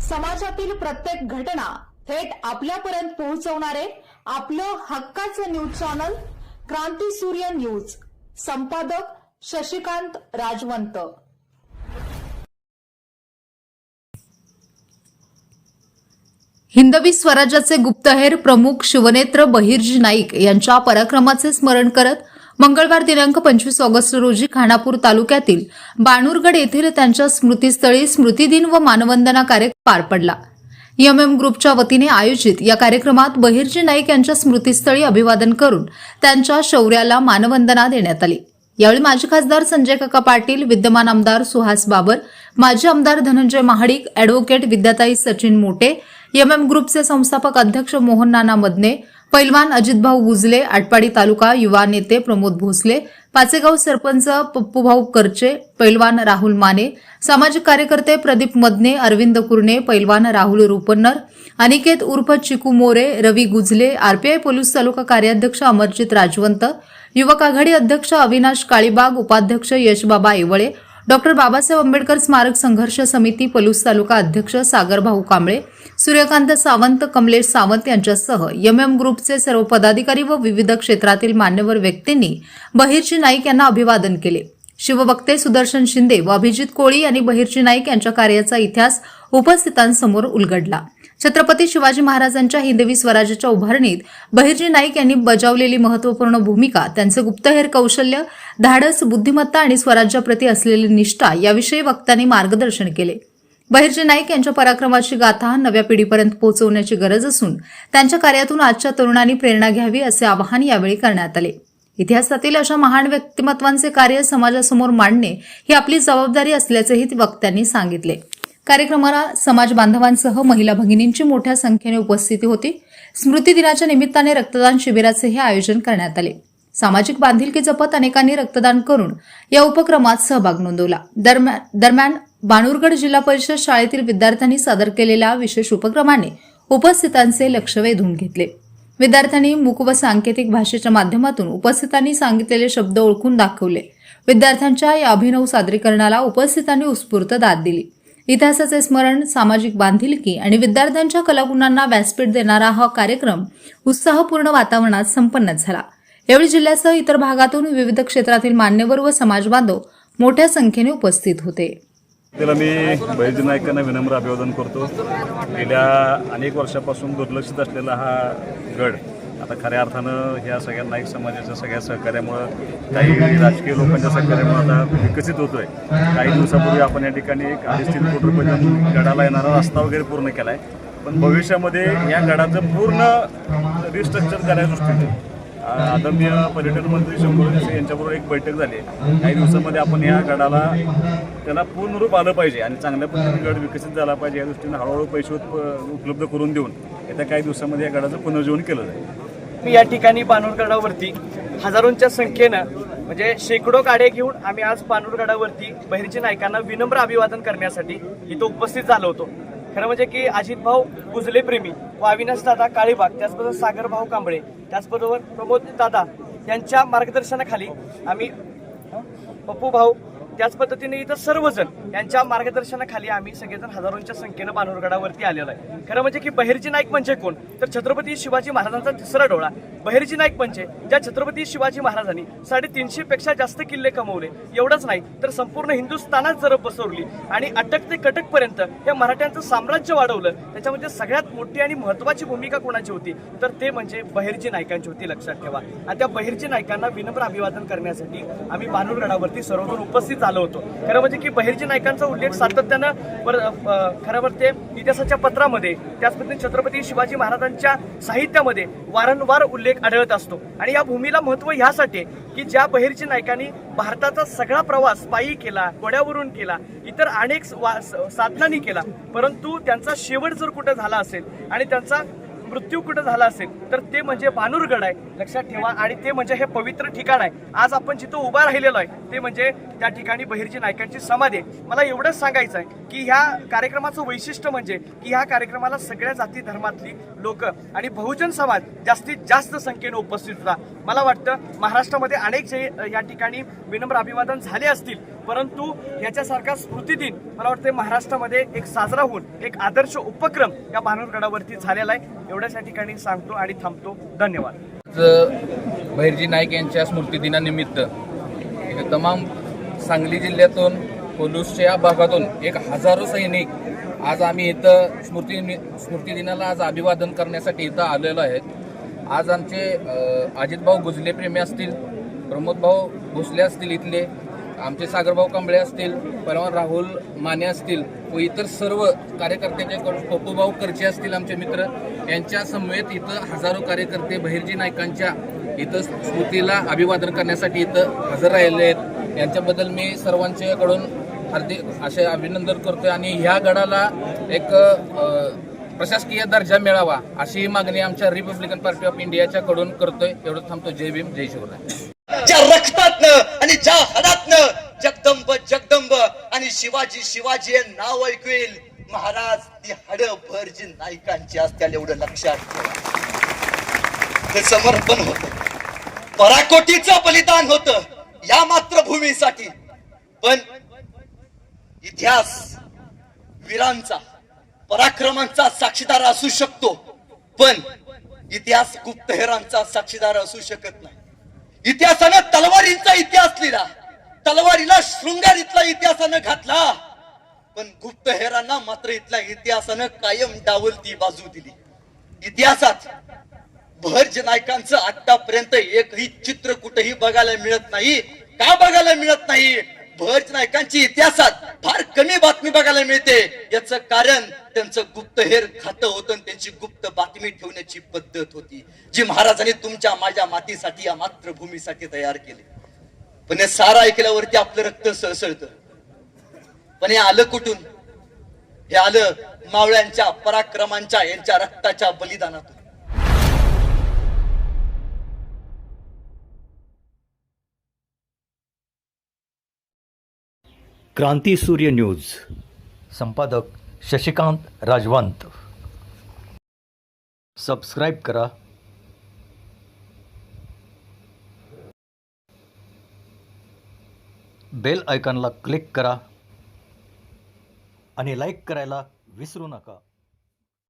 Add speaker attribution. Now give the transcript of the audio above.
Speaker 1: समाजातील प्रत्येक घटना थेट आपल्यापर्यंत पोहोचवणारे आपलं हक्काचं न्यूज चॅनल क्रांती सूर्य न्यूज। संपादक शशिकांत राजवंत। हिंदवी स्वराज्याचे गुप्तहेर प्रमुख शिवनेत्र बहिर्जी नाईक यांच्या पराक्रमाचे स्मरण करत मंगळवार दिनांक 25 ऑगस्ट रोजी खानापूर तालुक्यातील बाणूरगड येथील त्यांच्या स्मृतीस्थळी स्मृतिदिन व मानवंदना कार्यक्रम पार पडला। एमएम ग्रुपच्या वतीने आयोजित या कार्यक्रमात बहिर्जी नाईक यांच्या स्मृतीस्थळी अभिवादन करून त्यांच्या शौर्याला मानवंदना देण्यात आली। यावेळी माजी खासदार संजय काका पाटील, विद्यमान आमदार सुहास बाबर, माजी आमदार धनंजय महाडिक, ॲडव्होकेट विद्याताई सचिन मोटे, एमएम ग्रुपचे संस्थापक अध्यक्ष मोहन नाना मदने, पैलवान अजितभाऊ गुजले, आटपाडी तालुका युवा नेते प्रमोद भोसले, पाचेगाव सरपंच पप्पूभाऊ करचे, पैलवान राहुल माने, सामाजिक कार्यकर्ते प्रदीप मदने, अरविंद कुरणे, पैलवान राहुल रुपन्नर, अनिकेत उर्फ चिकू मोरे, रवी गुजले, आरपीआय पोलीस तालुका कार्याध्यक्ष अमरजित राजवंत, युवक आघाडी अध्यक्ष अविनाश काळीबाग, उपाध्यक्ष यशबाबा येवळे, डॉक्टर बाबासाहेब आंबेडकर स्मारक संघर्ष समिती पलूस तालुका अध्यक्ष सागरभाऊ कांबळे, सूर्यकांत सावंत, कमलेश सावंत यांच्यासह एमएम ग्रुपचे सर्व पदाधिकारी व विविध क्षेत्रातील मान्यवर व्यक्तींनी बहिर्जी नाईक यांना अभिवादन केले। शिवभक्ते सुदर्शन शिंदे व अभिजित कोळी यांनी बहिर्जी नाईक यांच्या कार्याचा इतिहास उपस्थितांसमोर उलगडला। छत्रपती शिवाजी महाराजांच्या हिंदवी स्वराज्याच्या उभारणीत बहिर्जी नाईक यांनी बजावलेली महत्त्वपूर्ण भूमिका, त्यांचे गुप्तहेर कौशल्य, धाडस, बुद्धिमत्ता आणि स्वराज्याप्रती असलेली निष्ठा याविषयी वक्त्यांनी मार्गदर्शन केले। बहिर्जी नाईक यांच्या पराक्रमाची गाथा नव्या पिढीपर्यंत पोहोचवण्याची गरज असून त्यांच्या कार्यातून आजच्या तरुणांनी प्रेरणा घ्यावी असे आवाहन यावेळी करण्यात आले। इतिहासातील अशा महान व्यक्तिमत्वांचे कार्य समाजासमोर मांडणे ही आपली जबाबदारी असल्याचेही वक्त्यांनी सांगितले। कार्यक्रमाला समाज बांधवांसह महिला भगिनींची मोठ्या संख्येने उपस्थिती होती। स्मृती दिनाच्या निमित्ताने रक्तदान शिबिराचेही आयोजन करण्यात आले। सामाजिक बांधिलकी जपत अनेकांनी रक्तदान करून या उपक्रमात सहभाग नोंदवला। दरम्यान बाणूरगड जिल्हा परिषद शाळेतील विद्यार्थ्यांनी सादर केलेल्या विशेष उपक्रमाने उपस्थितांचे लक्ष वेधून घेतले। विद्यार्थ्यांनी मूक व सांकेतिक भाषेच्या माध्यमातून उपस्थितांनी सांगितलेले शब्द ओळखून दाखवले। विद्यार्थ्यांच्या या अभिनव सादरीकरणाला उपस्थितांनी उत्स्फूर्त दाद दिली। इतिहासाचे स्मरण, सामाजिक बांधिलकी आणि विद्यार्थ्यांच्या कलागुणांना व्यासपीठ देणारा हा कार्यक्रम उत्साहपूर्ण वातावरणात संपन्न झाला। यावेळी जिल्ह्यासह इतर भागातून विविध क्षेत्रातील मान्यवर व समाजबांधव मोठ्या संख्येने उपस्थित होते।
Speaker 2: त्याला मी बहिर्जी नाईकांना विनम्र अभिवादन करतो। गेल्या अनेक वर्षापासून दुर्लक्षित असलेला हा गड आता खऱ्या अर्थानं ह्या सगळ्या नाईक समाजाच्या सगळ्या सहकार्यामुळं, काही राजकीय लोकांच्या सहकार्यामुळे आता विकसित होतोय। काही दिवसापूर्वी आपण या ठिकाणी 2.5-3 कोटी रुपये गडाला येणारा रस्ता वगैरे पूर्ण केला आहे, पण भविष्यामध्ये या गडाचं पूर्ण रिस्ट्रक्चर करायच्या दृष्टीने आदरणीय पर्यटन मंत्री शंभू जोशी यांच्याबरोबर एक बैठक झाली। काही दिवसामध्ये आपण या गडाला त्याला पूर्ण रूप आलं पाहिजे आणि चांगल्या पद्धतीने गड विकसित झाला पाहिजे या दृष्टीने हळूहळू पैसे उपलब्ध करून देऊन येत्या काही दिवसामध्ये या गडाचं पुनर्जीवन केलं जाईल।
Speaker 3: मी या ठिकाणी बाणूरगडावरती हजारोंच्या संख्येनं म्हणजे शेकडो गाड्या घेऊन आम्ही आज बाणूरगडावरती बहिर्जी नाईकांना विनम्र अभिवादन करण्यासाठी इथं उपस्थित झालो होतो। खरं म्हणजे की अजितभाऊ गुजले प्रेमी व अविनाश दादा काळीबाग, त्याचबरोबर सागरभाऊ कांबळे, त्याचबरोबर प्रमोद दादा यांच्या मार्गदर्शनाखाली आम्ही पप्पू भाऊ, त्याच पद्धतीने इथं सर्वजण यांच्या मार्गदर्शनाखाली आम्ही सगळेजण हजारोंच्या संख्येनं बाणूरगडावरती आलेलो आहे। खरं म्हणजे की बहिर्जी नाईक म्हणजे कोण तर छत्रपती शिवाजी महाराजांचा तिसरा डोळा। बहिर्जी नाईक म्हणजे ज्या छत्रपती शिवाजी महाराजांनी 350 पेक्षा जास्त किल्ले कमवले, एवढंच नाही तर संपूर्ण हिंदुस्थानात जरब बसवली आणि अटक ते कटकपर्यंत हे मराठ्यांचं साम्राज्य वाढवलं। त्याच्यामध्ये सगळ्यात मोठी आणि महत्त्वाची भूमिका कोणाची होती तर ते म्हणजे बहिर्जी नाईकांची होती, लक्षात ठेवा। आणि त्या बहिर्जी नाईकांना विनम्र अभिवादन करण्यासाठी आम्ही बाणूरगडावरती सर्वजण उपस्थित झालो होतो। खरं म्हणजे की बहिर्जी नाईकांचा उल्लेख सातत्यानं खरं ते इतिहासाच्या पत्रामध्ये, त्याच पद्धतीने छत्रपती शिवाजी महाराजांच्या साहित्यामध्ये वारंवार उल्लेख आढळत असतो। आणि या भूमीला महत्त्व ह्यासाठी की ज्या बहिर्जी नाईकांनी भारताचा सगळा प्रवास पायी केला, घोड्यावरून केला, इतर अनेक साधनांनी केला, परंतु त्यांचा शेवट जर कुठे झाला असेल आणि त्यांचा मृत्यू कुठं झाला असेल तर ते म्हणजे बाणूरगड आहे, लक्षात ठेवा। आणि ते म्हणजे हे पवित्र ठिकाण आहे। आज आपण जिथं उभा राहिलेलो आहे ते म्हणजे त्या ठिकाणी बहिर्जी नाईकांची समाधी आहे। मला एवढंच सांगायचं आहे की ह्या कार्यक्रमाचं वैशिष्ट्य म्हणजे की ह्या कार्यक्रमाला सगळ्या जाती धर्मातली लोक आणि बहुजन समाज जास्तीत जास्त संख्येने उपस्थित होता। मला वाटतं महाराष्ट्रामध्ये अनेक जे या ठिकाणी विनम्र अभिवादन झाले असतील, परंतु याच्यासारखा स्मृतिदिन मला वाटतं महाराष्ट्रामध्ये एक साजरा होऊन एक आदर्श उपक्रम या बाणूरगडावरती झालेला आहे. एवढ्याच या ठिकाणी सांगतो आणि थांबतो. धन्यवाद.
Speaker 4: बहिर्जी नाईक यांच्या स्मृतिदिनानिमित्त तमाम सांगली जिल्ह्यातून पोलूसच्या भागातून एक हजारो सैनिक आज आम्ही इथं स्मृतिदिनाला आज अभिवादन करण्यासाठी इथं आलेलो आहेत. आज आमचे अजितभाऊ गुजले प्रेमी असतील, प्रमोदभाऊ भोसले असतील, इथले आमचे सागरभाऊ कांबळे असतील, परवा राहुल माने असतील व इतर सर्व कार्यकर्त्यांच्याकडून पप्पूभाऊ करचे असतील आमचे मित्र, यांच्या समवेत इथं हजारो कार्यकर्ते बहिर्जी नाईकांच्या इथं स्मृतीला अभिवादन करण्यासाठी इथं हजर राहिले आहेत. यांच्याबद्दल मी सर्वांच्याकडून हार्दिक असे अभिनंदन करतोय आणि ह्या गडाला एक प्रशासकीय दर्जा मिळावा अशी मागणी आमच्या रिपब्लिकन पार्टी ऑफ इंडियाच्या कडून करतोय. एवढं थांबतो. जय भीम, जय शिवराय.
Speaker 5: ज्या रक्तातनं आणि ज्या हाडातनं जगदंब जगदंब आणि शिवाजी शिवाजी हे नाव ऐकू येईल. महाराज ती हाड बहिर्जी नाईकांची असतील एवढं लक्षात ठेवा. ते समर्पण होतं, पराकोटीचं बलिदान होतं या मातृभूमीसाठी. पण इतिहास वीरांचा पराक्रमांचा साक्षीदार असू शकतो, पण इतिहास गुप्तहेरांचा साक्षीदार असू शकत नाही. इतिहासानं तलवारींचा इतिहास लिहिला, तलवारीला शृंगार इथला इतिहासानं घातला, पण गुप्तहेरांना मात्र इथल्या इतिहासानं कायम डावलती बाजू दिली. इतिहासात बहिर्जी नाईकांचं आतापर्यंत एकही चित्र कुठेही बघायला मिळत नाही. का बघायला मिळत नाही? बहिर्जी नाईकांची इतिहासात फार कमी बातमी बघायला मिळते. याचं कारण त्यांचं गुप्तहेर खातं होतं, त्यांची गुप्त बातमी ठेवण्याची पद्धत होती, जी महाराजांनी तुमच्या माझ्या मातीसाठी या मातृभूमीसाठी तयार केली. पण हे सारं ऐकल्यावरती आपलं रक्त सळसळतं. पण हे आलं कुठून? हे आलं मावळ्यांच्या पराक्रमांच्या यांच्या रक्ताच्या बलिदानातून.
Speaker 6: क्रांती सूर्य न्यूज, संपादक शशिकांत राजवंत. सबस्क्राईब करा, बेल आयकॉनला क्लिक करा आणि लाईक करायला विसरू नका.